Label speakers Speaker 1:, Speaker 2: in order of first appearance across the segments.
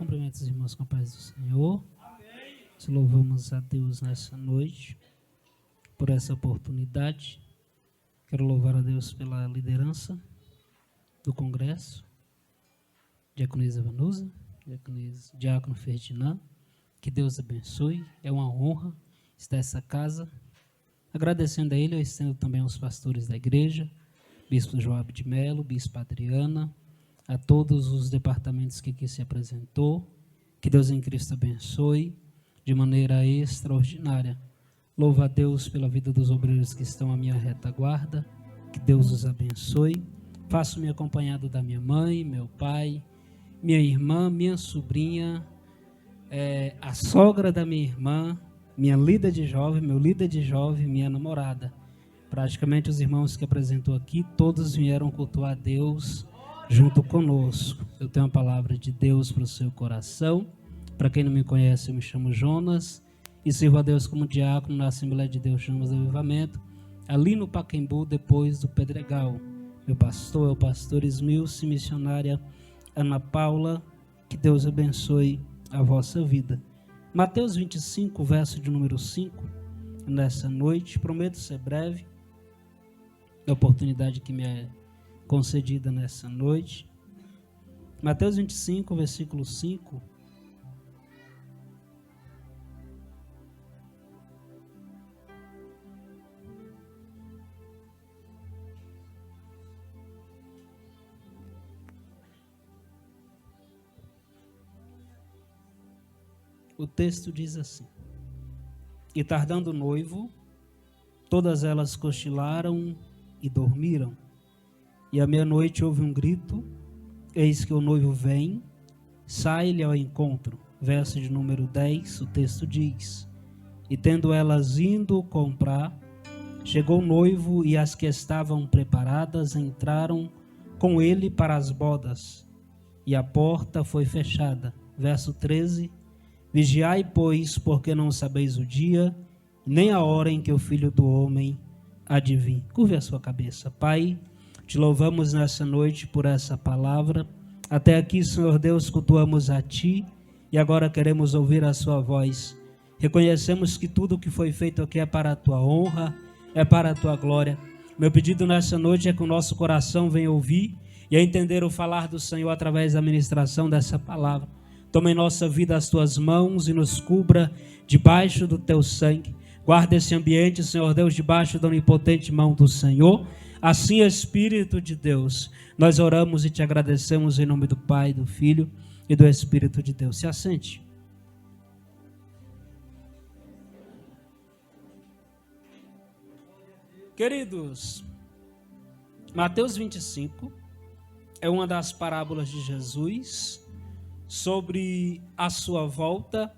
Speaker 1: Cumprimento os irmãos com a paz do Senhor. Te louvamos a Deus nessa noite por essa oportunidade. Quero louvar a Deus pela liderança do Congresso, Diaconisa Vanusa, Diácono Ferdinand. Que Deus abençoe. É uma honra estar nessa casa. Agradecendo a ele, eu estendo também aos pastores da igreja, Bispo Joab de Melo, Bispo Adriana, a todos os departamentos que aqui se apresentou. Que Deus em Cristo abençoe de maneira extraordinária. Louvo a Deus pela vida dos obreiros que estão à minha retaguarda. Que Deus os abençoe. Faço-me acompanhado da minha mãe, meu pai, minha irmã, minha sobrinha, a sogra da minha irmã, minha líder de jovem, meu líder de jovem, minha namorada. Praticamente os irmãos que apresentou aqui, todos vieram cultuar a Deus junto conosco. Eu tenho uma palavra de Deus para o seu coração. Para quem não me conhece, eu me chamo Jonas e sirvo a Deus como diácono na Assembleia de Deus Chamas do Avivamento, ali no Pacaembu, depois do Pedregal. Meu pastor é o pastor Esmilce, missionária Ana Paula. Que Deus abençoe a vossa vida. Mateus 25, verso de número 5, nessa noite. Prometo ser breve, a oportunidade que me é concedida nessa noite. Mateus 25, versículo 5. O texto diz assim: E tardando o noivo, todas elas cochilaram e dormiram. E à meia-noite houve um grito: Eis que o noivo vem, sai-lhe ao encontro. Verso de número 10, o texto diz: E tendo elas indo comprar, chegou o noivo, e as que estavam preparadas entraram com ele para as bodas, e a porta foi fechada. Verso 13: Vigiai, pois, porque não sabeis o dia, nem a hora em que o Filho do Homem há de vir. Curve a sua cabeça. Pai, te louvamos nessa noite por essa palavra. Até aqui, Senhor Deus, cultuamos a Ti e agora queremos ouvir a Sua voz. Reconhecemos que tudo que foi feito aqui é para a Tua honra, é para a Tua glória. Meu pedido nessa noite é que o nosso coração venha ouvir e a entender o falar do Senhor através da ministração dessa palavra. Toma em nossa vida as Tuas mãos e nos cubra debaixo do Teu sangue. Guarda esse ambiente, Senhor Deus, debaixo da onipotente mão do Senhor. Assim, Espírito de Deus, nós oramos e Te agradecemos em nome do Pai, do Filho e do Espírito de Deus. Se assente. Queridos, Mateus 25 é uma das parábolas de Jesus sobre a sua volta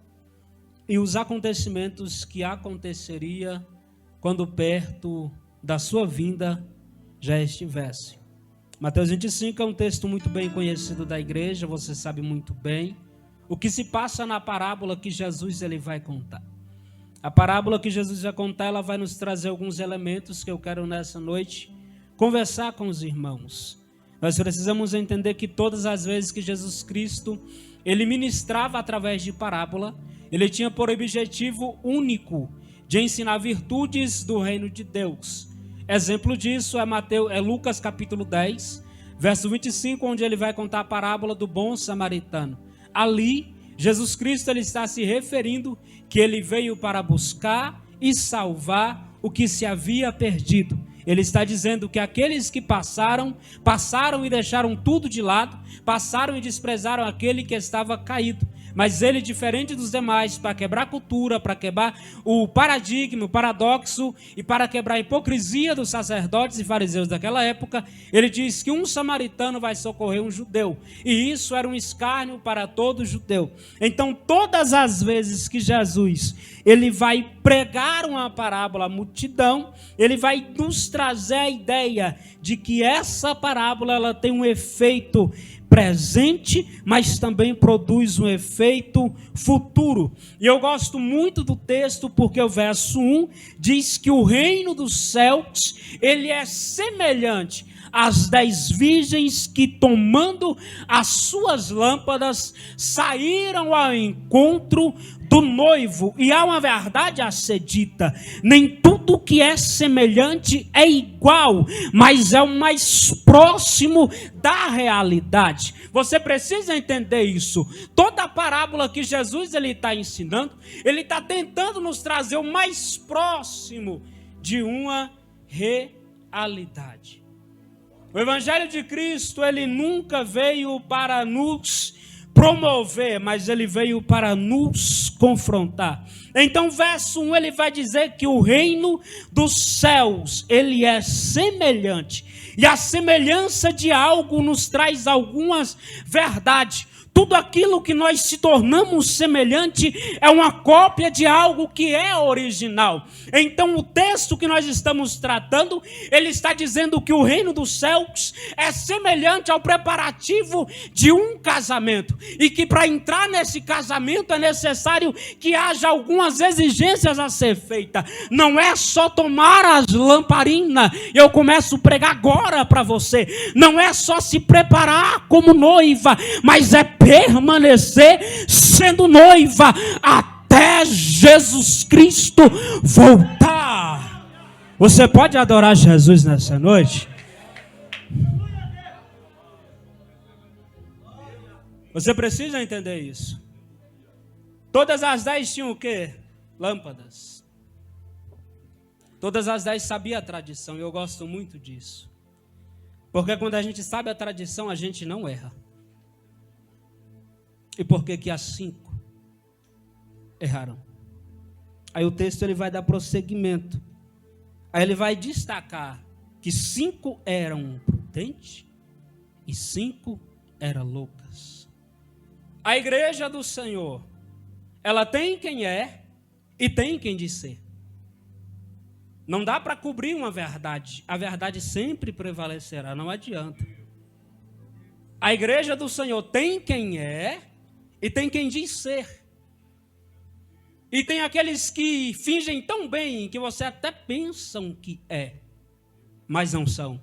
Speaker 1: e os acontecimentos que aconteceria quando perto da sua vinda já estivesse. Mateus 25 é um texto muito bem conhecido da igreja, você sabe muito bem o que se passa na parábola que Jesus ele vai contar. A parábola que Jesus vai contar, ela vai nos trazer alguns elementos que eu quero nessa noite conversar com os irmãos. Nós precisamos entender que todas as vezes que Jesus Cristo, ele ministrava através de parábola, ele tinha por objetivo único de ensinar virtudes do reino de Deus. Exemplo disso é Lucas capítulo 10, verso 25, onde ele vai contar a parábola do bom samaritano. Ali, Jesus Cristo ele está se referindo que ele veio para buscar e salvar o que se havia perdido. Ele está dizendo que aqueles que passaram e deixaram tudo de lado, passaram e desprezaram aquele que estava caído. Mas ele, diferente dos demais, para quebrar a cultura, para quebrar o paradigma, o paradoxo e para quebrar a hipocrisia dos sacerdotes e fariseus daquela época, ele diz que um samaritano vai socorrer um judeu. E isso era um escárnio para todo judeu. Então, todas as vezes que Jesus ele vai pregar uma parábola à multidão, ele vai nos trazer a ideia de que essa parábola ela tem um efeito presente, mas também produz um efeito futuro. E eu gosto muito do texto porque o verso 1 diz que o reino dos céus, ele é semelhante as 10 virgens que, tomando as suas lâmpadas, saíram ao encontro do noivo. E há uma verdade a ser dita: nem tudo que é semelhante é igual, mas é o mais próximo da realidade. Você precisa entender isso. Toda a parábola que Jesus está ensinando, ele está tentando nos trazer o mais próximo de uma realidade. O Evangelho de Cristo, ele nunca veio para nos promover, mas ele veio para nos confrontar. Então, verso 1, ele vai dizer que o reino dos céus, ele é semelhante. E a semelhança de algo nos traz algumas verdades. Tudo aquilo que nós se tornamos semelhante é uma cópia de algo que é original. Então o texto que nós estamos tratando, ele está dizendo que o reino dos céus é semelhante ao preparativo de um casamento. E que para entrar nesse casamento é necessário que haja algumas exigências a ser feitas. Não é só tomar as lamparinas. Eu começo a pregar agora para você. Não é só se preparar como noiva, mas é permanecer sendo noiva até Jesus Cristo voltar. Você pode adorar Jesus nessa noite? Você precisa entender isso. Todas as 10 tinham o quê? Lâmpadas. Todas as 10 sabiam a tradição, e eu gosto muito disso. Porque quando a gente sabe a tradição, a gente não erra. E por que as 5 erraram? Aí o texto ele vai dar prosseguimento. Aí ele vai destacar que 5 eram prudentes e 5 eram loucas. A igreja do Senhor, ela tem quem é e tem quem diz ser. Não dá para cobrir uma verdade. A verdade sempre prevalecerá, não adianta. A igreja do Senhor tem quem é e tem quem diz ser. E tem aqueles que fingem tão bem que você até pensam que é, mas não são.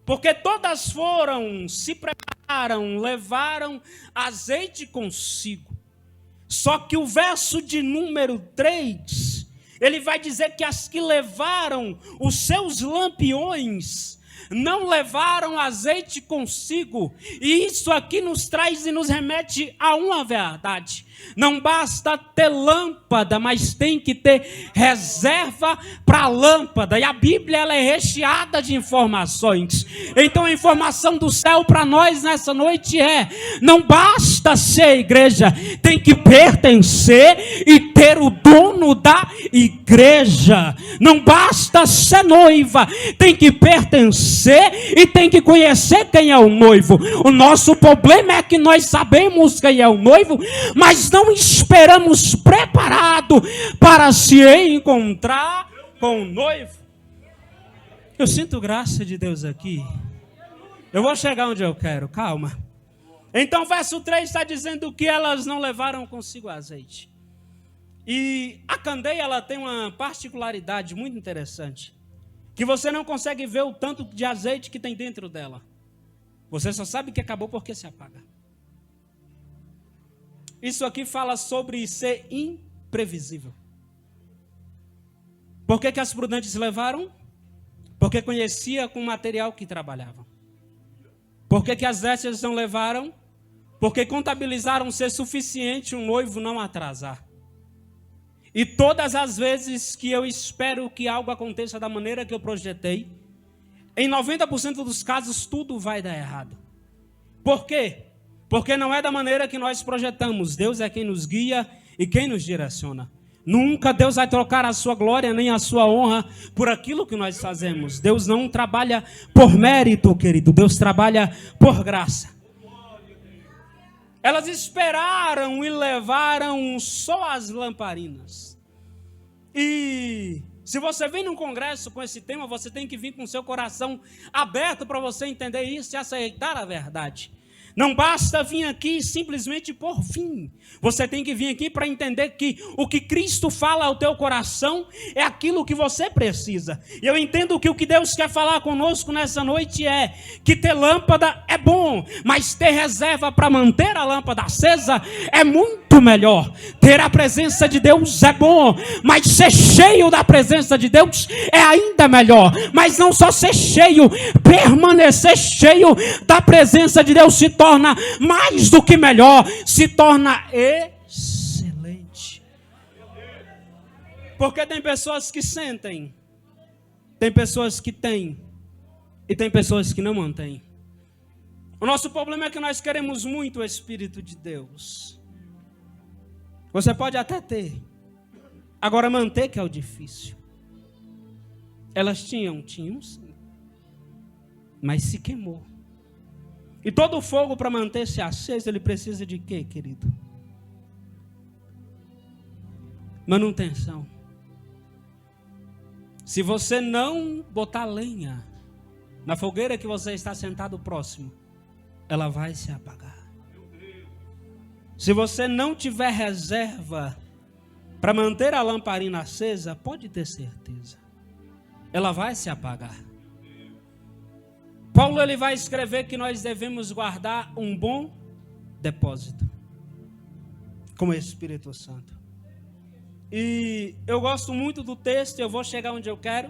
Speaker 1: Porque todas foram, se prepararam, levaram azeite consigo. Só que o verso de número 3, ele vai dizer que as que levaram os seus lampiões não levaram azeite consigo. E isso aqui nos traz e nos remete a uma verdade. Não basta ter lâmpada, mas tem que ter reserva para a lâmpada. E a Bíblia ela é recheada de informações. Então a informação do céu para nós nessa noite é: não basta ser igreja, tem que pertencer e ter o dono da igreja. Não basta ser noiva, tem que pertencer e tem que conhecer quem é o noivo. O nosso problema é que nós sabemos quem é o noivo, mas não esperamos preparado para se encontrar com o noivo. Eu sinto graça de Deus aqui. Eu vou chegar onde eu quero, calma. Então o verso 3 está dizendo que elas não levaram consigo azeite. E a candeia ela tem uma particularidade muito interessante, que você não consegue ver o tanto de azeite que tem dentro dela. Você só sabe que acabou porque se apaga. Isso aqui fala sobre ser imprevisível. Por que as prudentes levaram? Porque conhecia com o material que trabalhavam. Por que as décias não levaram? Porque contabilizaram ser suficiente um noivo não atrasar. E todas as vezes que eu espero que algo aconteça da maneira que eu projetei, em 90% dos casos tudo vai dar errado. Por quê? Porque não é da maneira que nós projetamos. Deus é quem nos guia e quem nos direciona. Nunca Deus vai trocar a sua glória nem a sua honra por aquilo que nós fazemos. Deus não trabalha por mérito, querido. Deus trabalha por graça. Elas esperaram e levaram só as lamparinas. E se você vem num congresso com esse tema, você tem que vir com seu coração aberto para você entender isso e aceitar a verdade. Não basta vir aqui simplesmente por vir. Você tem que vir aqui para entender que o que Cristo fala ao teu coração é aquilo que você precisa. E eu entendo que o que Deus quer falar conosco nessa noite é que ter lâmpada é bom, mas ter reserva para manter a lâmpada acesa é muito melhor. Ter a presença de Deus é bom, mas ser cheio da presença de Deus é ainda melhor. Mas não só ser cheio, permanecer cheio da presença de Deus se torna mais do que melhor, se torna excelente. Porque tem pessoas que sentem, tem pessoas que têm, e tem pessoas que não mantêm. O nosso problema é que nós queremos muito o Espírito de Deus. Você pode até ter, agora manter que é o difícil. Elas tinham sim, mas se queimou. E todo fogo para manter-se aceso, ele precisa de quê, querido? Manutenção. Se você não botar lenha na fogueira que você está sentado próximo, ela vai se apagar. Se você não tiver reserva para manter a lamparina acesa, pode ter certeza, ela vai se apagar. Paulo ele vai escrever que nós devemos guardar um bom depósito com o Espírito Santo. E eu gosto muito do texto, eu vou chegar onde eu quero,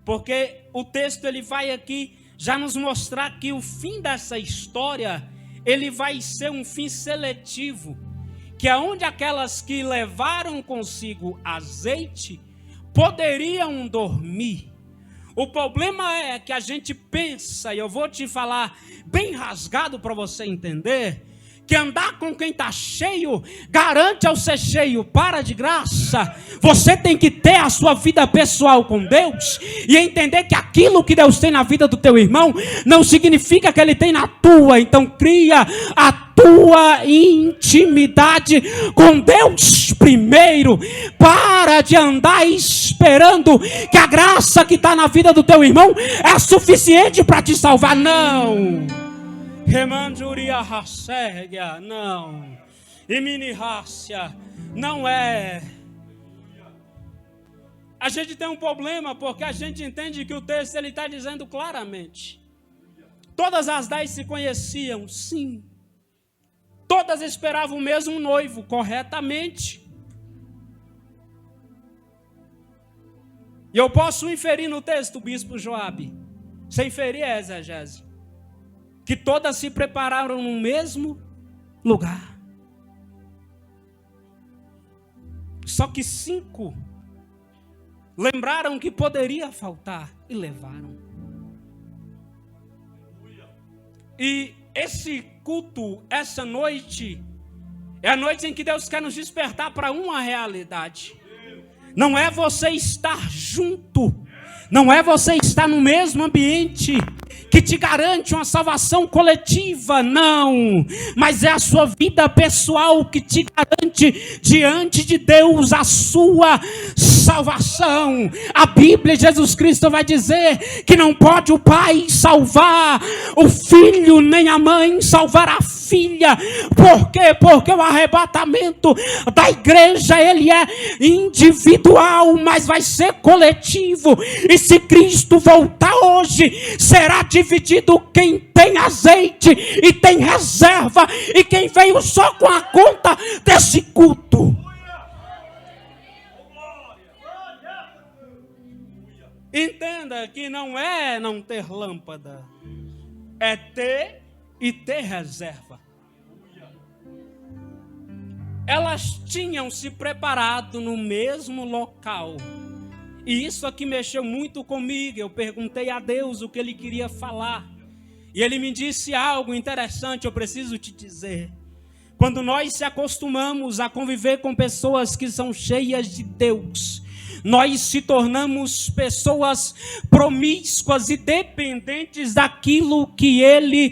Speaker 1: porque o texto ele vai aqui já nos mostrar que o fim dessa história, ele vai ser um fim seletivo, que é onde aquelas que levaram consigo azeite poderiam dormir. O problema é que a gente pensa, e eu vou te falar bem rasgado para você entender, que andar com quem está cheio garante ao ser cheio. Para de graça. Você tem que ter a sua vida pessoal com Deus e entender que aquilo que Deus tem na vida do teu irmão não significa que ele tem na tua. Então cria a tua intimidade com Deus primeiro. Para de andar esperando que a graça que está na vida do teu irmão é suficiente para te salvar. Não. Remanjuria racegia, não. E mini rácia, não é. A gente tem um problema porque a gente entende que o texto ele está dizendo claramente. Todas as 10 se conheciam, sim. Todas esperavam o mesmo noivo, corretamente. E eu posso inferir no texto, bispo Joabe, sem inferir a exegese, que todas se prepararam no mesmo lugar. Só que 5 lembraram que poderia faltar e levaram. E esse culto, essa noite, é a noite em que Deus quer nos despertar para uma realidade. Não é você estar junto, não é você estar no mesmo ambiente que te garante uma salvação coletiva, não. Mas é a sua vida pessoal que te garante diante de Deus a sua salvação. A Bíblia, Jesus Cristo vai dizer que não pode o pai salvar o filho, nem a mãe salvar a filha. Por quê? Porque o arrebatamento da igreja, ele é individual, mas vai ser coletivo. E se Cristo voltar hoje, será dividido quem tem azeite e tem reserva, e quem veio só com a conta desse culto. Entenda que não é não ter lâmpada, é ter e ter reserva. Elas tinham se preparado no mesmo local. E isso aqui mexeu muito comigo. Eu perguntei a Deus o que Ele queria falar. E Ele me disse algo interessante, eu preciso te dizer. Quando nós se acostumamos a conviver com pessoas que são cheias de Deus, nós se tornamos pessoas promíscuas e dependentes daquilo que Ele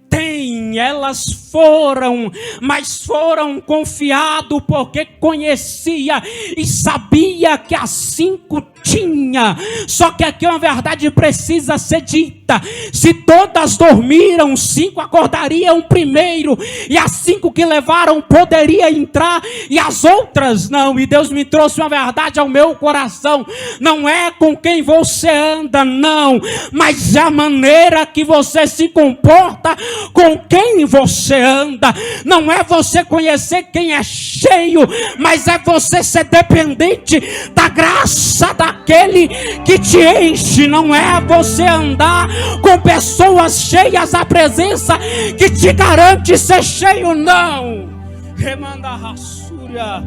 Speaker 1: tem. Elas foram, mas foram confiado porque conhecia e sabia que as 5 tinha. Só que aqui uma verdade precisa ser dita. Se todas dormiram, 5 acordariam primeiro, e as 5 que levaram poderia entrar, e as outras não. E Deus me trouxe uma verdade ao meu coração: não é com quem você anda, não, mas a maneira que você se comporta com quem você anda. Não é você conhecer quem é cheio, mas é você ser dependente da graça daquele que te enche. Não é você andar com pessoas cheias da presença que te garante ser cheio, não. Remanda a raçúria.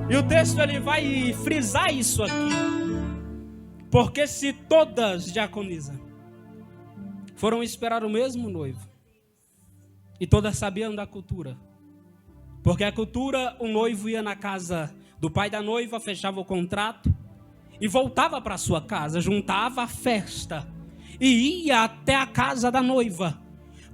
Speaker 1: E o texto ele vai frisar isso aqui. Porque se todas, diaconisa, foram esperar o mesmo noivo, e todas sabiam da cultura, porque a cultura, o noivo ia na casa do pai da noiva, fechava o contrato e voltava para sua casa, juntava a festa e ia até a casa da noiva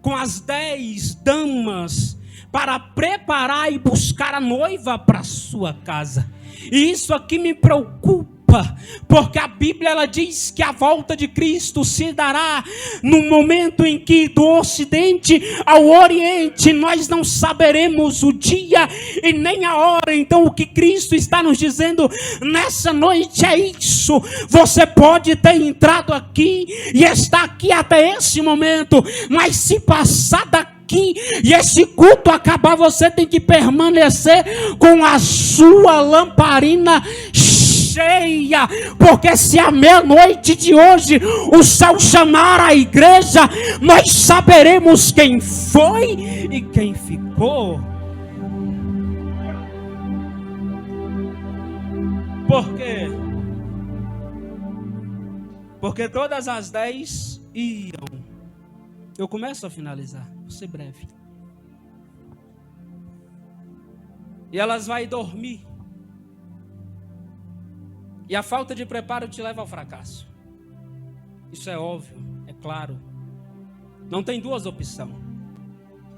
Speaker 1: com as 10 damas para preparar e buscar a noiva para sua casa. E isso aqui me preocupa, porque a Bíblia ela diz que a volta de Cristo se dará no momento em que do Ocidente ao Oriente nós não saberemos o dia e nem a hora. Então o que Cristo está nos dizendo nessa noite é isso: você pode ter entrado aqui e está aqui até esse momento, mas se passar daqui e esse culto acabar, você tem que permanecer com a sua lamparina cheia, porque se à meia-noite de hoje o céu chamar a igreja, nós saberemos quem foi e quem ficou. Por quê? Porque todas as 10 iam. Eu começo a finalizar, vou ser breve. E elas vão dormir. E a falta de preparo te leva ao fracasso. Isso é óbvio, é claro. Não tem duas opções.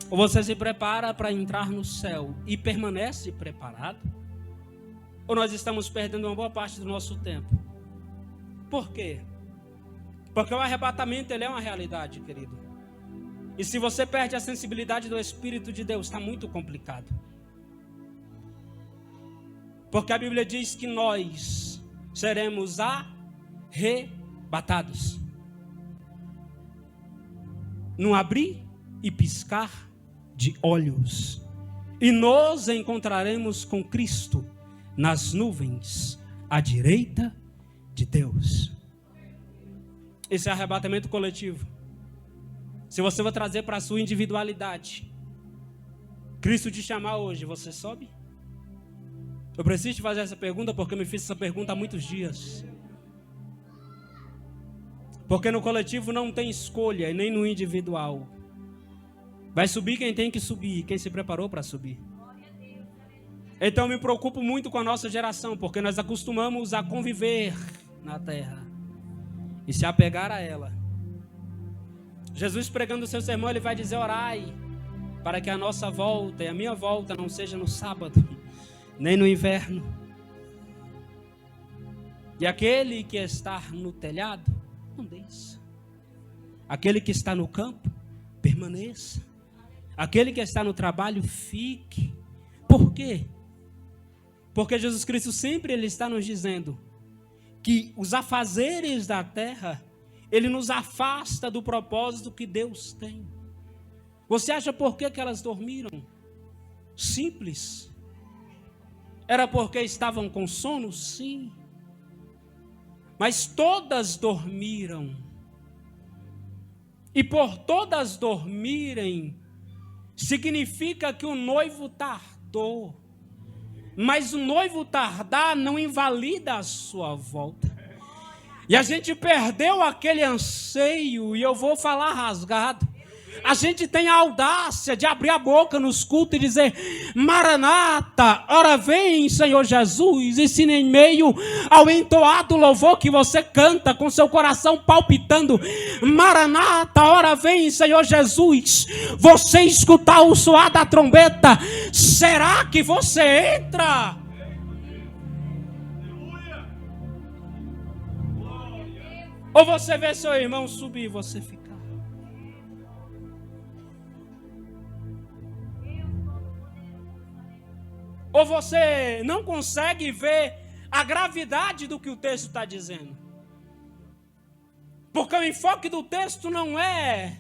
Speaker 1: Ou você se prepara para entrar no céu e permanece preparado, ou nós estamos perdendo uma boa parte do nosso tempo. Por quê? Porque o arrebatamento ele é uma realidade, querido. E se você perde a sensibilidade do Espírito de Deus, está muito complicado. Porque a Bíblia diz que nós seremos arrebatados. Num abrir e piscar de olhos. E nos encontraremos com Cristo nas nuvens, à direita de Deus. Esse é arrebatamento coletivo. Se você vai trazer para a sua individualidade, Cristo te chamar hoje, você sobe? Eu preciso te fazer essa pergunta porque eu me fiz essa pergunta há muitos dias. Porque no coletivo não tem escolha, e nem no individual. Vai subir quem tem que subir, quem se preparou para subir. Então eu me preocupo muito com a nossa geração, porque nós acostumamos a conviver na terra e se apegar a ela. Jesus pregando o seu sermão, ele vai dizer: orai, para que a nossa volta e a minha volta não seja no sábado, nem no inverno. E aquele que está no telhado, não desça. Aquele que está no campo, permaneça. Aquele que está no trabalho, fique. Por quê? Porque Jesus Cristo sempre ele está nos dizendo que os afazeres da terra, ele nos afasta do propósito que Deus tem. Você acha por que elas dormiram? Simples. Era porque estavam com sono? Sim. Mas todas dormiram. E por todas dormirem, significa que o noivo tardou. Mas o noivo tardar não invalida a sua volta. E a gente perdeu aquele anseio, e eu vou falar rasgado. A gente tem a audácia de abrir a boca nos cultos e dizer: Maranata, ora vem, Senhor Jesus. E se em meio ao entoado louvor que você canta com seu coração palpitando, Maranata, ora vem, Senhor Jesus, você escutar o soar da trombeta, será que você entra? Ou você vê seu irmão subir e você ficar? Ou você não consegue ver a gravidade do que o texto está dizendo? Porque o enfoque do texto não é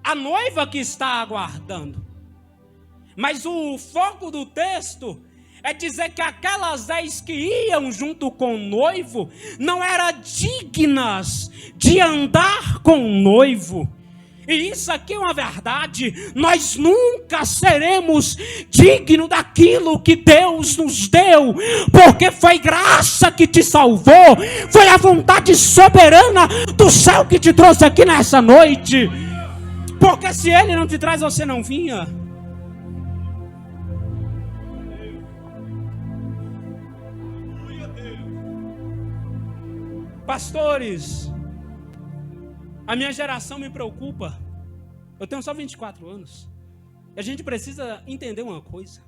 Speaker 1: a noiva que está aguardando, mas o foco do texto é dizer que aquelas 10 que iam junto com o noivo não eram dignas de andar com o noivo. E isso aqui é uma verdade. Nós nunca seremos dignos daquilo que Deus nos deu, porque foi graça que te salvou, foi a vontade soberana do céu que te trouxe aqui nessa noite. Porque se Ele não te traz, você não vinha. Pastores, a minha geração me preocupa. Eu tenho só 24 anos. E a gente precisa entender uma coisa.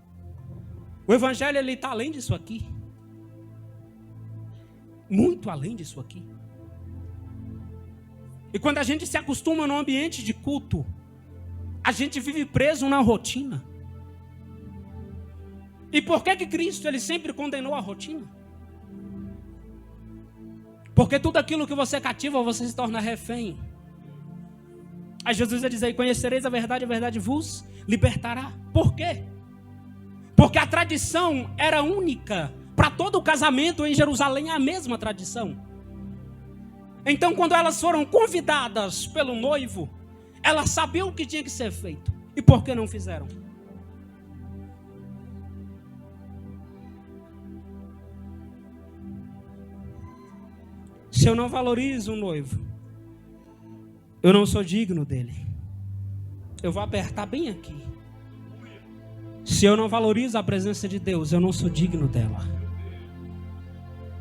Speaker 1: O evangelho, ele está além disso aqui. Muito além disso aqui. E quando a gente se acostuma no ambiente de culto, a gente vive preso na rotina. E por que Cristo, ele sempre condenou a rotina? Porque tudo aquilo que você cativa, você se torna refém. Aí Jesus vai dizer: conhecereis a verdade vos libertará. Por quê? Porque a tradição era única. Para todo o casamento em Jerusalém é a mesma tradição. Então, quando elas foram convidadas pelo noivo, elas sabiam o que tinha que ser feito. E por que não fizeram? Se eu não valorizo o noivo, eu não sou digno dele. Eu vou apertar bem aqui. Se eu não valorizo a presença de Deus, eu não sou digno dela.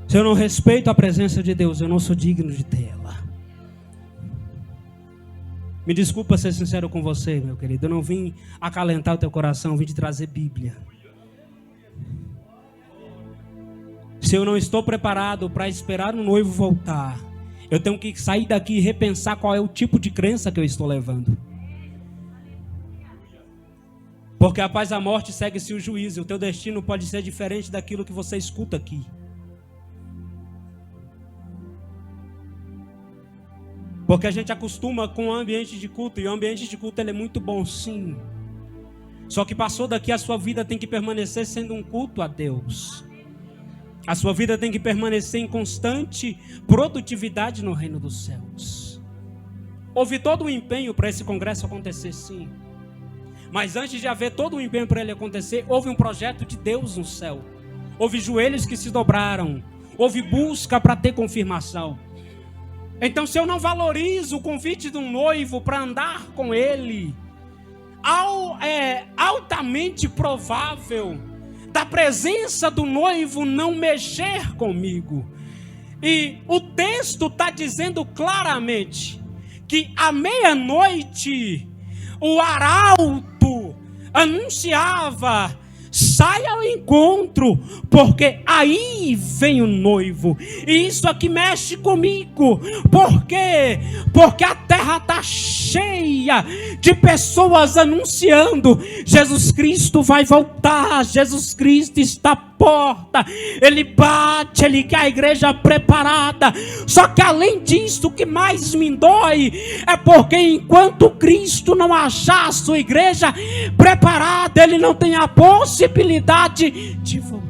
Speaker 1: Se eu não respeito a presença de Deus, eu não sou digno de tê-la. Me desculpa ser sincero com você, meu querido. Eu não vim acalentar o teu coração, eu vim te trazer Bíblia. Se eu não estou preparado para esperar o noivo voltar, eu tenho que sair daqui e repensar qual é o tipo de crença que eu estou levando. Porque após a morte segue-se o juízo. O teu destino pode ser diferente daquilo que você escuta aqui. Porque a gente acostuma com o ambiente de culto. E o ambiente de culto, ele é muito bom, sim. Só que passou daqui, a sua vida tem que permanecer sendo um culto a Deus. A sua vida tem que permanecer em constante produtividade no reino dos céus. Houve todo o empenho para esse congresso acontecer, sim. Mas antes de haver todo o empenho para ele acontecer, houve um projeto de Deus no céu. Houve joelhos que se dobraram. Houve busca para ter confirmação. Então, se eu não valorizo o convite de um noivo para andar com ele, é altamente provável da presença do noivo não mexer comigo. E o texto está dizendo claramente que à meia-noite o arauto anunciava: saia ao encontro, porque aí vem o noivo. E isso aqui mexe comigo. Por quê? Porque a terra está cheia de pessoas anunciando: Jesus Cristo vai voltar, Jesus Cristo está à porta, Ele bate, Ele quer a igreja preparada. Só que além disso, o que mais me dói é porque enquanto Cristo não achar a sua igreja preparada, Ele não tem a possibilidade de voltar.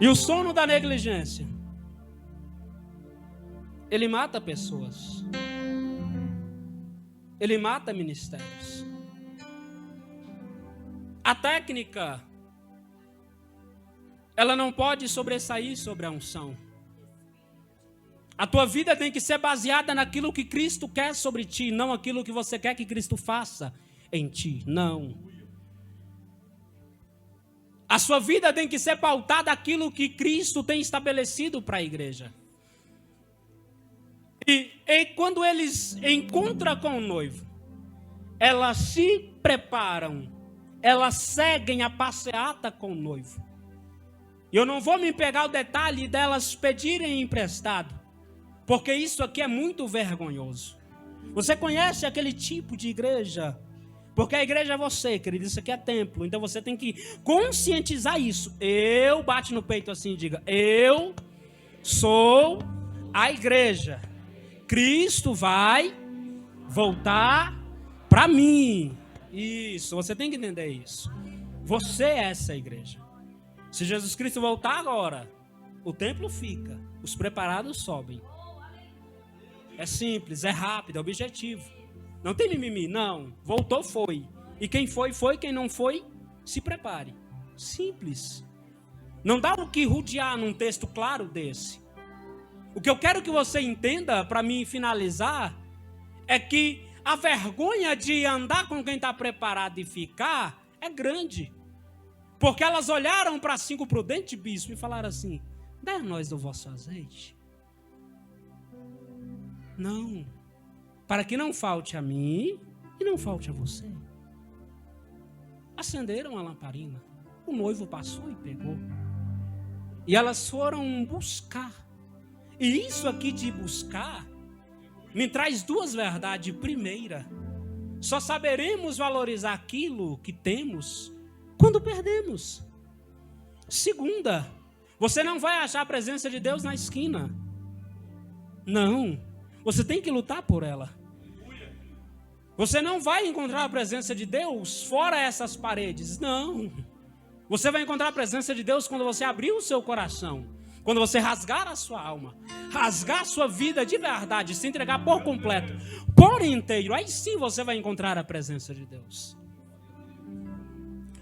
Speaker 1: E o sono da negligência, ele mata pessoas. Ele mata ministérios. A técnica, ela não pode sobressair sobre a unção. A tua vida tem que ser baseada naquilo que Cristo quer sobre ti, não aquilo que você quer que Cristo faça em ti, não. A sua vida tem que ser pautada naquilo que Cristo tem estabelecido para a igreja. E quando eles encontram com o noivo, elas se preparam, elas seguem a passeata com o noivo. Eu não vou me pegar o detalhe delas pedirem emprestado, porque isso aqui é muito vergonhoso. Você conhece aquele tipo de igreja? Porque a igreja é você, querido, isso aqui é templo. Então você tem que conscientizar isso. Eu, bate no peito assim e diga: eu sou a igreja. Cristo vai voltar para mim. Isso, você tem que entender isso. Você é essa igreja. Se Jesus Cristo voltar agora, o templo fica, os preparados sobem. É simples, é rápido, é objetivo. Não tem mimimi, não. Voltou, foi. E quem foi, foi. Quem não foi, se prepare. Simples. Não dá o que rodear num texto claro desse. O que eu quero que você entenda, para mim finalizar, é que a vergonha de andar com quem está preparado e ficar é grande. Porque elas olharam para 5 prudentes bispos e falaram assim: dê nós do vosso azeite. Não. Para que não falte a mim e não falte a você. Acenderam a lamparina. O noivo passou e pegou. E elas foram buscar. E isso aqui de buscar me traz 2 verdades. Primeira, só saberemos valorizar aquilo que temos quando perdemos. Segunda, você não vai achar a presença de Deus na esquina. Não. Você tem que lutar por ela. Você não vai encontrar a presença de Deus fora essas paredes. Não. Você vai encontrar a presença de Deus quando você abrir o seu coração. Quando você rasgar a sua alma. Rasgar a sua vida de verdade. Se entregar por completo. Por inteiro. Aí sim você vai encontrar a presença de Deus.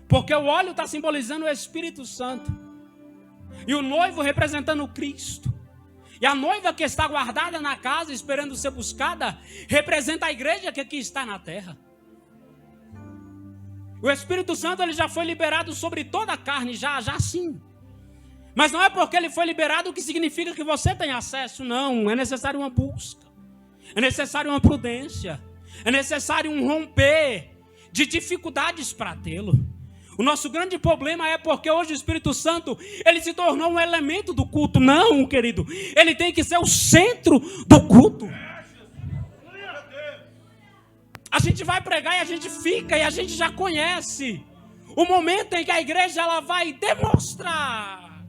Speaker 1: Porque o óleo está simbolizando o Espírito Santo. E o noivo representando o Cristo. E a noiva que está guardada na casa, esperando ser buscada, representa a igreja que aqui está na terra. O Espírito Santo ele já foi liberado sobre toda a carne, já sim. Mas não é porque ele foi liberado que significa que você tem acesso, não. É necessário uma busca, é necessário uma prudência, é necessário um romper de dificuldades para tê-lo. O nosso grande problema é porque hoje o Espírito Santo, ele se tornou um elemento do culto. Não, querido, ele tem que ser o centro do culto. A gente vai pregar e a gente fica e a gente já conhece o momento em que a igreja ela vai demonstrar.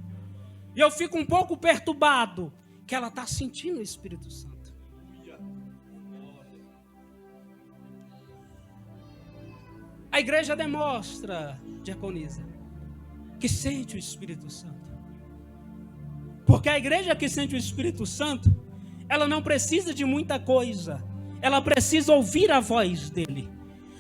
Speaker 1: E eu fico um pouco perturbado que ela está sentindo o Espírito Santo. A igreja demonstra, diaconisa, que sente o Espírito Santo. Porque a igreja que sente o Espírito Santo, ela não precisa de muita coisa. Ela precisa ouvir a voz dele.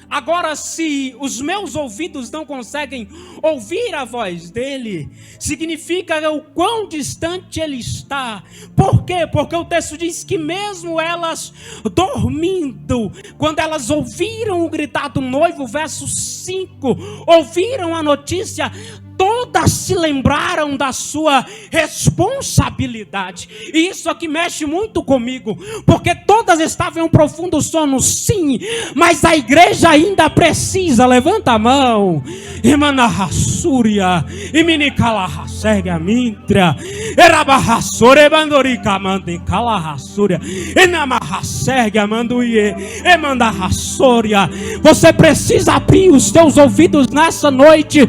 Speaker 1: Agora, se os meus ouvidos não conseguem ouvir a voz dele, significa o quão distante ele está. Por quê? Porque o texto diz que mesmo elas dormindo, quando elas ouviram o gritar do noivo, verso 5, ouviram a notícia, todas se lembraram da sua responsabilidade. E isso aqui mexe muito comigo, porque todas estavam em um profundo sono, sim, mas a igreja ainda precisa. Levanta a mão. Imanahassúria, Iminicalahassega Mintria, Erabahassore Bandorica Mandicalahassúria, Enamahassega Manduie, Emandahassúria. Você precisa abrir os teus ouvidos nessa noite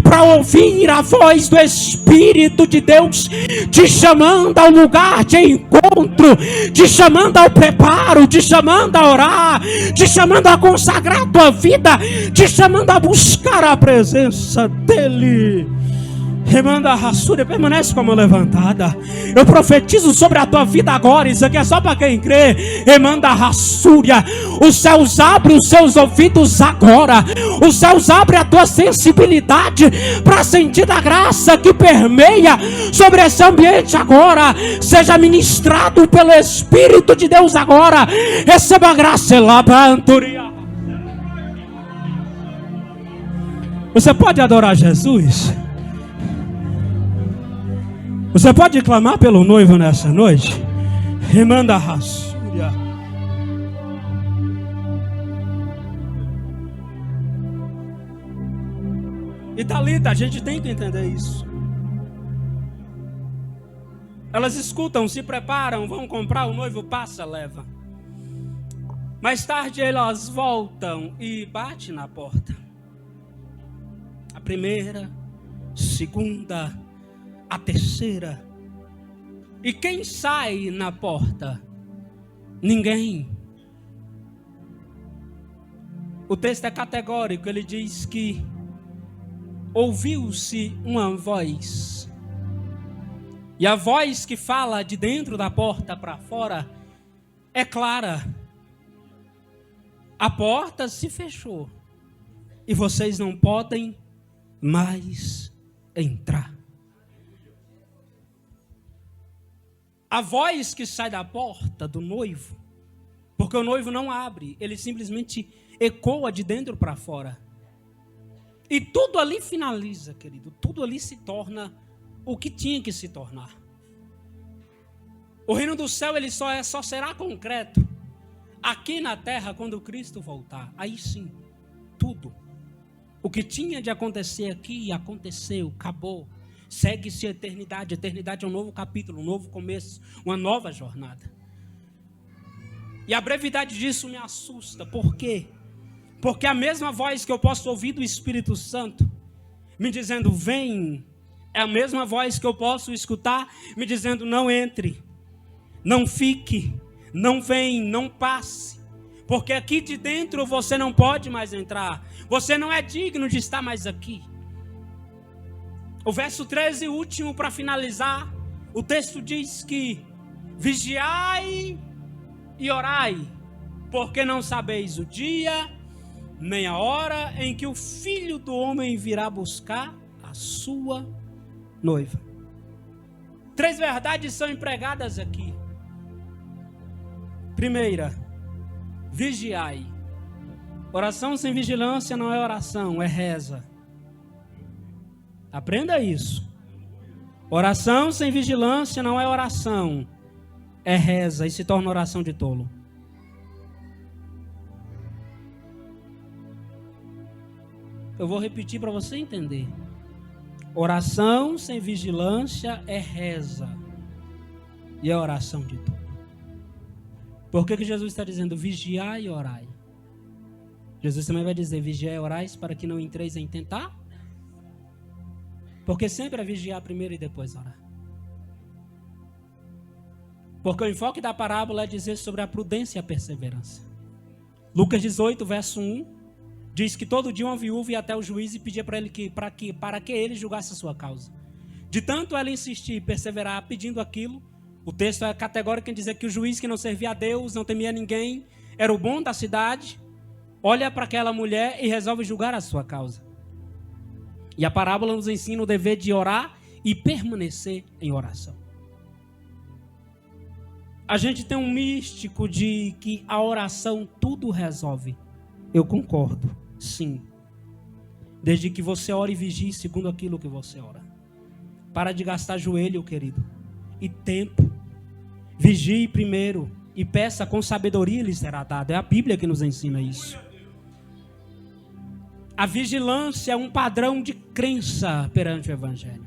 Speaker 1: para ouvir a voz do Espírito de Deus te chamando ao lugar de encontro, te chamando ao preparo, te chamando a orar, te chamando a consagrar a tua vida, te chamando a buscar a presença dEle. Remanda a raçúria, permanece com a mão levantada. Eu profetizo sobre a tua vida agora. Isso aqui é só para quem crê. Remanda a raçúria. Os céus abrem os seus ouvidos agora. Os céus abrem a tua sensibilidade para sentir da graça que permeia sobre esse ambiente agora. Seja ministrado pelo Espírito de Deus agora. Receba a graça. Você pode adorar Jesus? Você pode clamar pelo noivo nessa noite? Remanda a raçúria. E Talita, a gente tem que entender isso. Elas escutam, se preparam, vão comprar, o noivo passa, leva. Mais tarde elas voltam e batem na porta. A primeira, segunda, a terceira. E quem sai na porta? Ninguém. O texto é categórico, ele diz que ouviu-se uma voz. E a voz que fala de dentro da porta para fora é clara. A porta se fechou e vocês não podem mais entrar. A voz que sai da porta do noivo, porque o noivo não abre, ele simplesmente ecoa de dentro para fora. E tudo ali finaliza, querido, tudo ali se torna o que tinha que se tornar. O reino do céu ele só será concreto aqui na terra quando Cristo voltar. Aí sim, tudo o que tinha de acontecer aqui aconteceu, acabou. Segue-se a eternidade. A eternidade é um novo capítulo, um novo começo, uma nova jornada. E a brevidade disso me assusta. Por quê? Porque a mesma voz que eu posso ouvir do Espírito Santo me dizendo vem, é a mesma voz que eu posso escutar me dizendo não entre, não fique, não vem, não passe, porque aqui de dentro você não pode mais entrar, você não é digno de estar mais aqui. O verso 13, último para finalizar, o texto diz que vigiai e orai, porque não sabeis o dia nem a hora em que o Filho do Homem virá buscar a sua noiva. 3 verdades são empregadas aqui. Primeira, vigiai. Oração sem vigilância não é oração, é reza. Aprenda isso. Oração sem vigilância não é oração, é reza e se torna oração de tolo. Eu vou repetir para você entender. Oração sem vigilância é reza e é oração de tolo. Por que Jesus está dizendo vigiai e orai? Jesus também vai dizer vigiai e orai para que não entreis em tentar. Porque sempre é vigiar primeiro e depois orar. Porque o enfoque da parábola é dizer sobre a prudência e a perseverança. Lucas 18, verso 1, diz que todo dia uma viúva ia até o juiz e pedia para ele para que ele julgasse a sua causa. De tanto ela insistir e perseverar pedindo aquilo, o texto é categórico em dizer que o juiz que não servia a Deus, não temia ninguém, era o bom da cidade, olha para aquela mulher e resolve julgar a sua causa. E a parábola nos ensina o dever de orar e permanecer em oração. A gente tem um místico de que a oração tudo resolve. Eu concordo, sim. Desde que você ore e vigie segundo aquilo que você ora. Para de gastar joelho, querido, e tempo. Vigie primeiro e peça com sabedoria lhe será dado. É a Bíblia que nos ensina isso. A vigilância é um padrão de crença perante o Evangelho.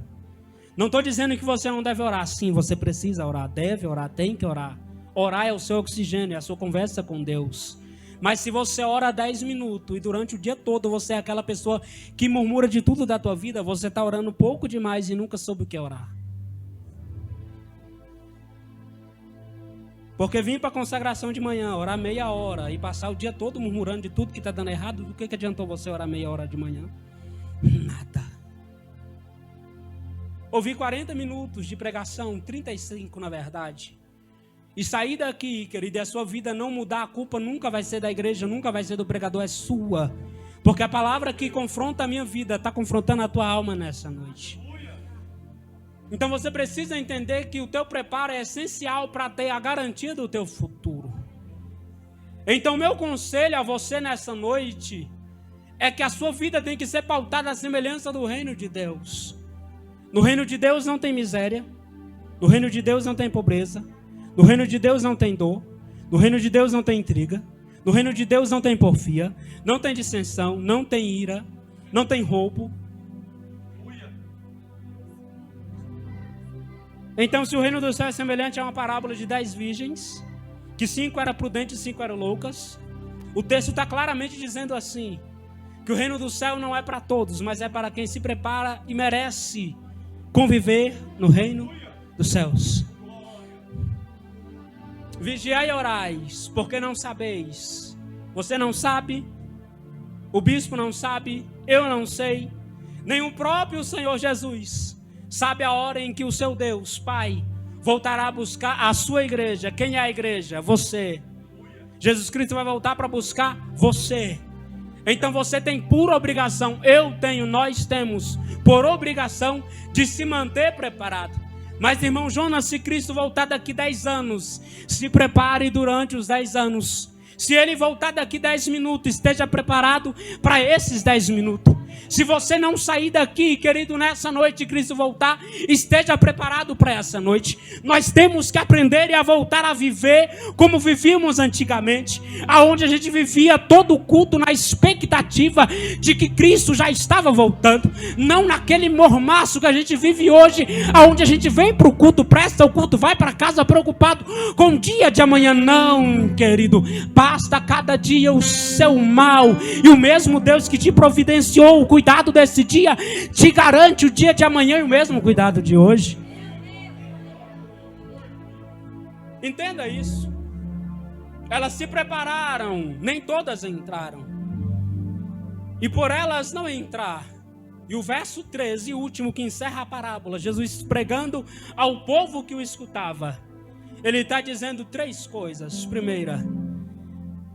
Speaker 1: Não estou dizendo que você não deve orar. Sim, você precisa orar, deve orar, tem que orar. Orar é o seu oxigênio, é a sua conversa com Deus. Mas se você ora 10 minutos e durante o dia todo você é aquela pessoa que murmura de tudo da tua vida, você está orando pouco demais e nunca soube o que é orar. Porque vir para a consagração de manhã, orar meia hora e passar o dia todo murmurando de tudo que está dando errado, do que adiantou você orar meia hora de manhã? Nada. Ouvi 40 minutos de pregação, 35 na verdade. E sair daqui, querido, e a sua vida não mudar, a culpa nunca vai ser da igreja, nunca vai ser do pregador, é sua. Porque a palavra que confronta a minha vida está confrontando a tua alma nessa noite. Então você precisa entender que o teu preparo é essencial para ter a garantia do teu futuro. Então meu conselho a você nessa noite é que a sua vida tem que ser pautada à semelhança do reino de Deus. No reino de Deus não tem miséria, no reino de Deus não tem pobreza, no reino de Deus não tem dor, no reino de Deus não tem intriga, no reino de Deus não tem porfia, não tem dissensão, não tem ira, não tem roubo. Então, se o reino do céu é semelhante a uma parábola de 10 virgens, que 5 eram prudentes e 5 eram loucas, o texto está claramente dizendo assim, que o reino do céu não é para todos, mas é para quem se prepara e merece conviver no reino dos céus. Vigiai e orais, porque não sabeis. Você não sabe, o bispo não sabe, eu não sei, nem o próprio Senhor Jesus sabe a hora em que o seu Deus, Pai, voltará a buscar a sua igreja. Quem é a igreja? Você. Jesus Cristo vai voltar para buscar você. Então você tem por obrigação, eu tenho, nós temos por obrigação de se manter preparado. Mas irmão Jonas, se Cristo voltar daqui 10 anos, se prepare durante os 10 anos. Se ele voltar daqui 10 minutos, esteja preparado para esses 10 minutos. Se você não sair daqui, querido, nessa noite, Cristo voltar, esteja preparado para essa noite. Nós temos que aprender a voltar a viver como vivíamos antigamente, aonde a gente vivia todo o culto na expectativa de que Cristo já estava voltando, não naquele mormaço que a gente vive hoje, aonde a gente vem para o culto, presta o culto, vai para casa preocupado com o dia de amanhã. Não, querido, basta cada dia o seu mal, e o mesmo Deus que te providenciou o cuidado desse dia, te garante o dia de amanhã e o mesmo cuidado de hoje. Entenda isso. Elas se prepararam, nem todas entraram. E por elas não entrar, e o verso 13, o último que encerra a parábola, Jesus pregando ao povo que o escutava, ele está dizendo 3 coisas. Primeira,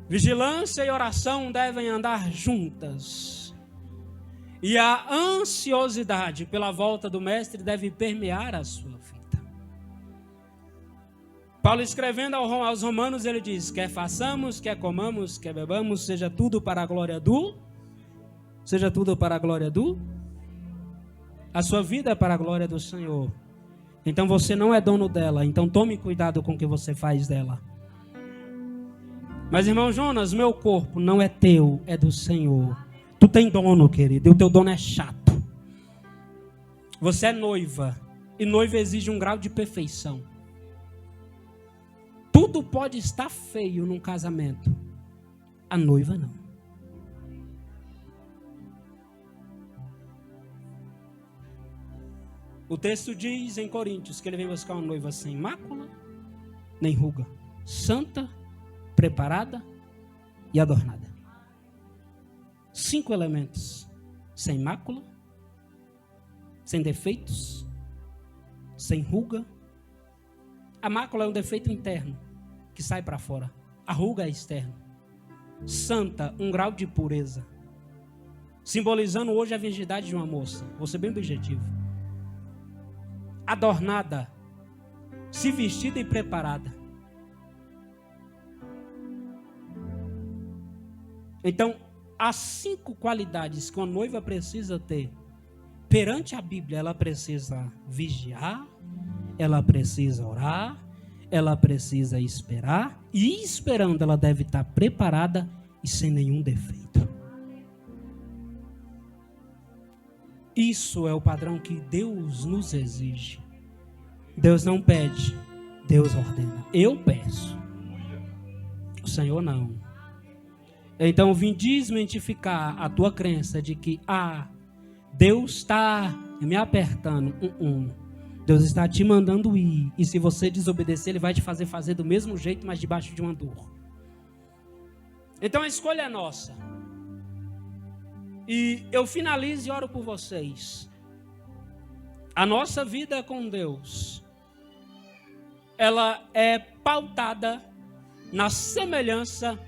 Speaker 1: vigilância e oração devem andar juntas. E a ansiosidade pela volta do mestre deve permear a sua vida. Paulo escrevendo aos Romanos, ele diz, quer façamos, quer comamos, quer bebamos, seja tudo para a glória do... Seja tudo para a glória do... A sua vida é para a glória do Senhor. Então você não é dono dela, então tome cuidado com o que você faz dela. Mas irmão Jonas, meu corpo não é teu, é do Senhor. Tu tem dono, querido, e o teu dono é chato. Você é noiva, e noiva exige um grau de perfeição. Tudo pode estar feio num casamento, a noiva não. O texto diz em Coríntios que ele vem buscar uma noiva sem mácula, nem ruga, santa, preparada e adornada. 5 elementos: sem mácula, sem defeitos, sem ruga. A mácula é um defeito interno que sai para fora. A ruga é externa. Santa, um grau de pureza, simbolizando hoje a virgindade de uma moça. Vou ser bem objetivo. Adornada, se vestida e preparada. Então, há 5 qualidades que uma noiva precisa ter. Perante a Bíblia, ela precisa vigiar, ela precisa orar, ela precisa esperar, e esperando ela deve estar preparada e sem nenhum defeito. Isso é o padrão que Deus nos exige. Deus não pede, Deus ordena. Eu peço, o Senhor não. Então vim desmentificar a tua crença de que Deus está me apertando. Deus está te mandando ir, e se você desobedecer, Ele vai te fazer do mesmo jeito, mas debaixo de uma dor. Então a escolha é nossa. E eu finalizo e oro por vocês. A nossa vida com Deus, ela é pautada na semelhança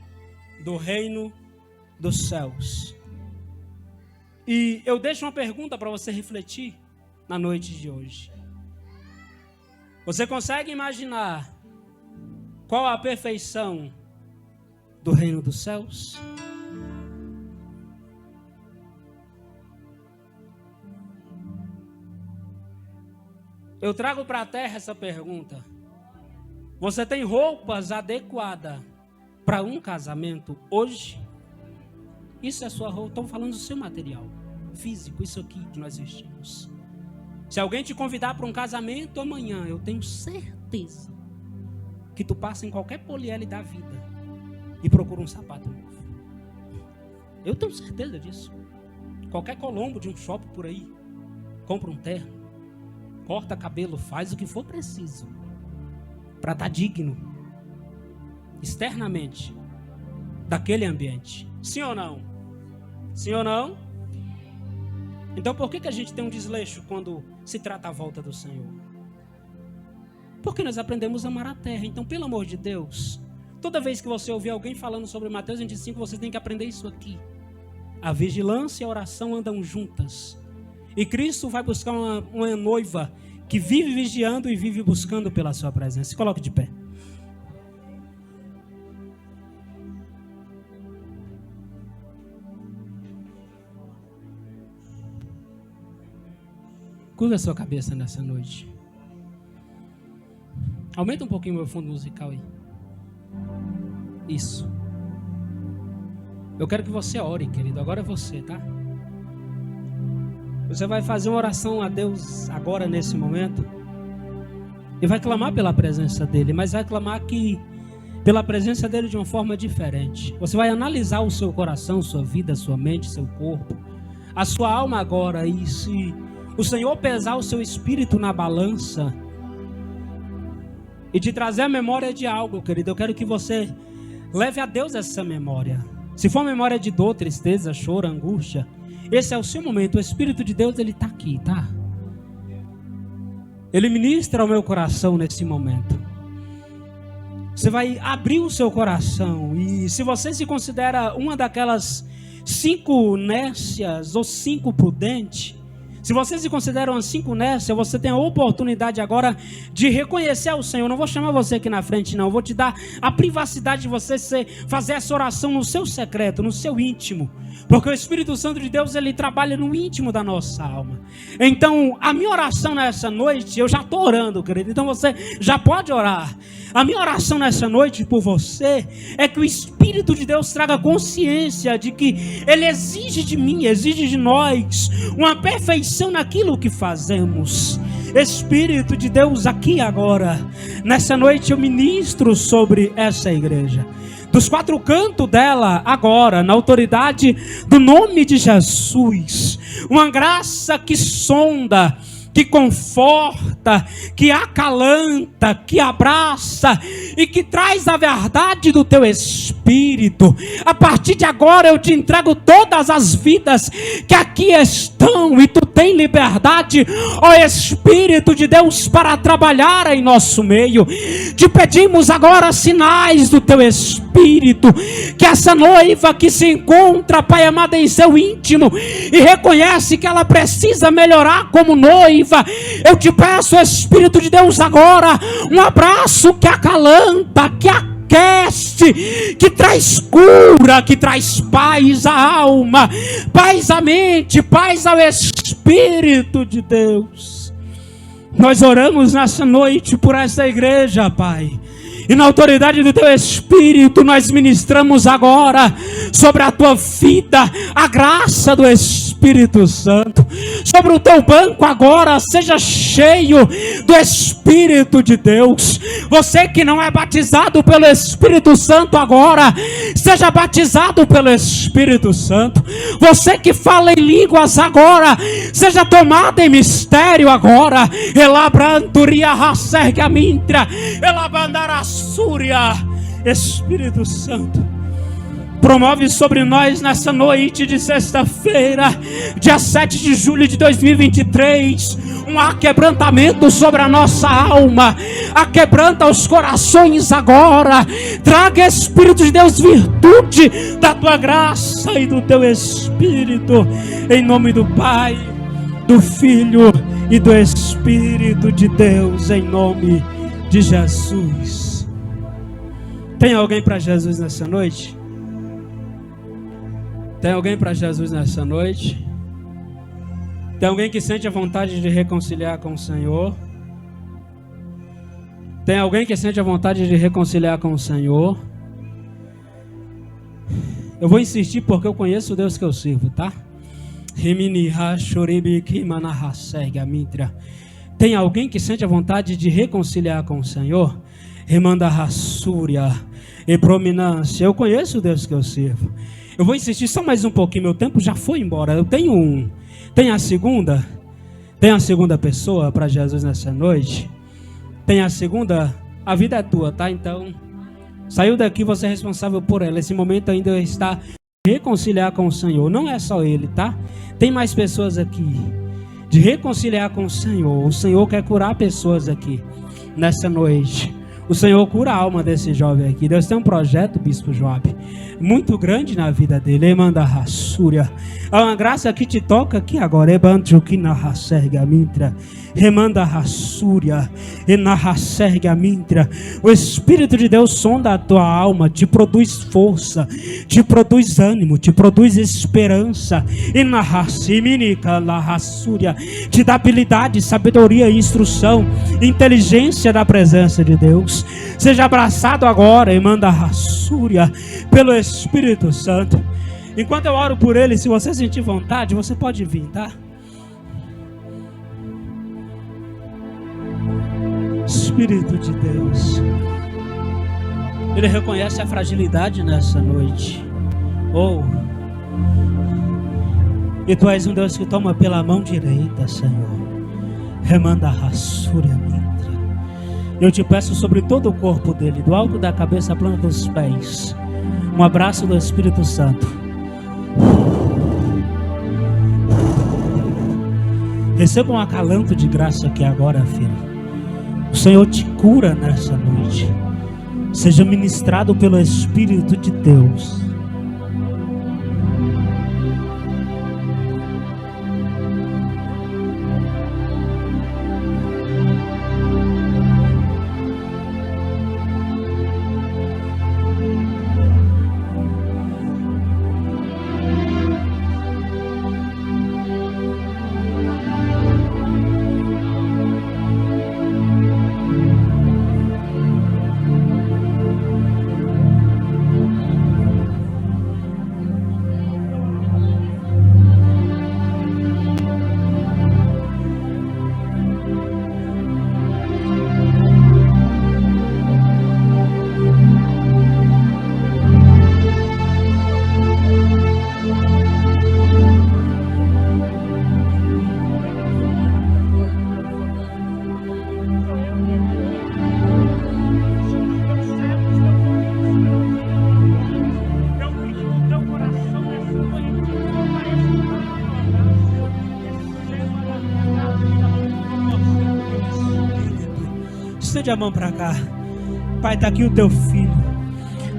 Speaker 1: do reino dos céus. E eu deixo uma pergunta para você refletir na noite de hoje. Você consegue imaginar qual a perfeição do reino dos céus? Eu trago para a terra essa pergunta. Você tem roupas adequadas para um casamento hoje? Isso é sua roupa. Estou falando do seu material físico, isso aqui que nós vestimos. Se alguém te convidar para um casamento amanhã, eu tenho certeza que tu passa em qualquer poliele da vida e procura um sapato novo. Eu tenho certeza disso. Qualquer colombo de um shopping por aí, compra um terno, corta cabelo, faz o que for preciso para estar digno externamente daquele ambiente. Sim ou não? Sim ou não? Então por que a gente tem um desleixo quando se trata a volta do Senhor? Porque nós aprendemos a amar a terra. Então, pelo amor de Deus, toda vez que você ouvir alguém falando sobre Mateus 25, você tem que aprender isso aqui. A vigilância e a oração andam juntas. E Cristo vai buscar uma noiva que vive vigiando e vive buscando pela sua presença. Se coloque de pé. Curva a sua cabeça nessa noite. Aumenta um pouquinho o meu fundo musical aí. Isso. Eu quero que você ore, querido. Agora é você, tá? Você vai fazer uma oração a Deus agora, nesse momento. E vai clamar pela presença dEle. Mas vai clamar pela presença dEle de uma forma diferente. Você vai analisar o seu coração, sua vida, sua mente, seu corpo. A sua alma agora. E se o Senhor pesar o seu espírito na balança e te trazer a memória de algo, querido, eu quero que você leve a Deus essa memória. Se for memória de dor, tristeza, choro, angústia, esse é o seu momento. O Espírito de Deus, ele está aqui, tá? Ele ministra ao meu coração nesse momento. Você vai abrir o seu coração. E se você se considera uma daquelas 5 nécias ou 5 prudentes, se você se considera uma 5 nécia, você tem a oportunidade agora de reconhecer o Senhor. Eu não vou chamar você aqui na frente, não. Eu vou te dar a privacidade de você fazer essa oração no seu secreto, no seu íntimo. Porque o Espírito Santo de Deus, ele trabalha no íntimo da nossa alma. Então, a minha oração nessa noite, eu já estou orando, querido. Então você já pode orar. A minha oração nessa noite por você é que o Espírito de Deus traga consciência de que Ele exige de mim, exige de nós uma perfeição naquilo que fazemos. Espírito de Deus, aqui agora, nessa noite eu ministro sobre essa igreja. Dos 4 cantos dela, agora, na autoridade do nome de Jesus, uma graça que sonda, que conforta, que acalanta, que abraça e que traz a verdade do teu Espírito. A partir de agora eu te entrego todas as vidas que aqui estão e tu tem liberdade, ó Espírito de Deus, para trabalhar em nosso meio. Te pedimos agora sinais do teu Espírito, que essa noiva que se encontra, Pai amado, em seu íntimo e reconhece que ela precisa melhorar como noiva, eu te peço, Espírito de Deus, agora um abraço que acalanta, que aquece, que traz cura, que traz paz à alma, paz à mente, paz ao Espírito de Deus. Nós oramos nessa noite por essa igreja, Pai. E na autoridade do teu Espírito, nós ministramos agora sobre a tua vida a graça do Espírito Santo. Sobre o teu banco agora, seja cheio do Espírito de Deus. Você que não é batizado pelo Espírito Santo agora, seja batizado pelo Espírito Santo. Você que fala em línguas agora, seja tomado em mistério agora. Elabranturia raserga mintra, elabandará Súria. Espírito Santo, Promove sobre nós nessa noite de sexta-feira, dia 7 de julho de 2023, um aquebrantamento sobre a nossa alma. Aquebranta os corações agora. Traga, Espírito de Deus, virtude da tua graça e do teu Espírito, em nome do Pai, do Filho e do Espírito de Deus, em nome de Jesus. Tem alguém para Jesus nessa noite? Tem alguém para Jesus nessa noite? Tem alguém que sente a vontade de reconciliar com o Senhor? Tem alguém que sente a vontade de reconciliar com o Senhor? Eu vou insistir porque eu conheço o Deus que eu sirvo, tá? Tem alguém que sente a vontade de reconciliar com o Senhor? Remanda rassúria e prominância. Eu conheço o Deus que eu sirvo. Eu vou insistir só mais um pouquinho, meu tempo já foi embora. Eu tenho um. Tem a segunda? Tem a segunda pessoa para Jesus nessa noite? Tem a segunda? A vida é tua, tá? Então, saiu daqui, você é responsável por ela. Esse momento ainda está reconciliar com o Senhor. Não é só ele, tá? Tem mais pessoas aqui de reconciliar com o Senhor. O Senhor quer curar pessoas aqui nessa noite. O Senhor cura a alma desse jovem aqui. Deus tem um projeto, Bispo Joab, muito grande na vida dele. Ele manda rassúria. Há uma graça que te toca aqui agora. Remanda rassúria. O Espírito de Deus sonda a tua alma, te produz força, te produz ânimo, te produz esperança. Te dá habilidade, sabedoria, instrução, inteligência da presença de Deus. Seja abraçado agora e manda rassúria pelo Espírito Santo. Enquanto eu oro por ele, se você sentir vontade, você pode vir, tá? Espírito de Deus, ele reconhece a fragilidade nessa noite. E tu és um Deus que toma pela mão direita, Senhor. Remanda rassúria mintra. Eu te peço sobre todo o corpo dele, do alto da cabeça à planta dos pés, um abraço do Espírito Santo. Receba um acalanto de graça aqui agora, filho. O Senhor te cura nessa noite. Seja ministrado pelo Espírito de Deus. Estende a mão para cá. Pai, está aqui o teu filho.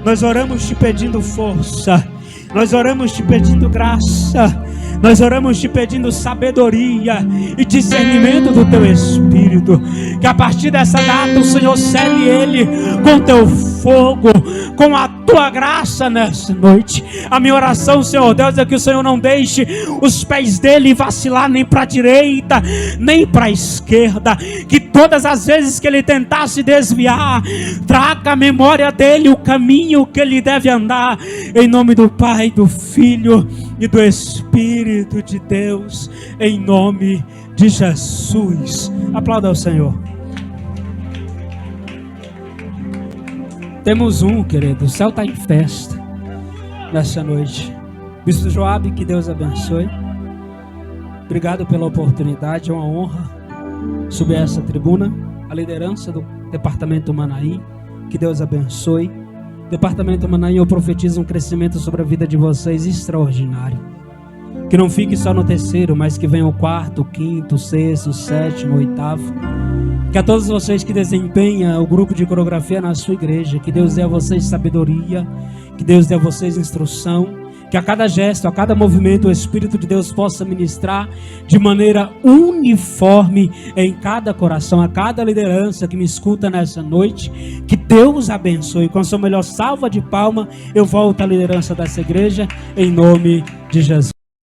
Speaker 1: Nós oramos te pedindo força. Nós oramos te pedindo graça. Nós oramos te pedindo sabedoria e discernimento do teu Espírito. Que a partir dessa data o Senhor cele ele com teu fogo, com a tua graça nessa noite. A minha oração, Senhor Deus, é que o Senhor não deixe os pés dele vacilar nem para a direita, nem para a esquerda. Que todas as vezes que ele tentar se desviar, traga a memória dele o caminho que ele deve andar. Em nome do Pai, do Filho e do Espírito de Deus, em nome de Jesus. Aplauda ao Senhor. Temos um, querido, o céu está em festa nessa noite. Bispo Joab, que Deus abençoe. Obrigado pela oportunidade, é uma honra subir essa tribuna. A liderança do departamento Manaí, que Deus abençoe. Departamento Manaim, eu profetizo um crescimento sobre a vida de vocês extraordinário. Que não fique só no terceiro, mas que venha o quarto, o quinto, o sexto, o sétimo, o oitavo. Que a todos vocês que desempenham o grupo de coreografia na sua igreja, que Deus dê a vocês sabedoria, que Deus dê a vocês instrução, que a cada gesto, a cada movimento, o Espírito de Deus possa ministrar de maneira uniforme em cada coração, a cada liderança que me escuta nessa noite. Que Deus abençoe. Com a sua melhor salva de palma, eu volto à liderança dessa igreja, em nome de Jesus.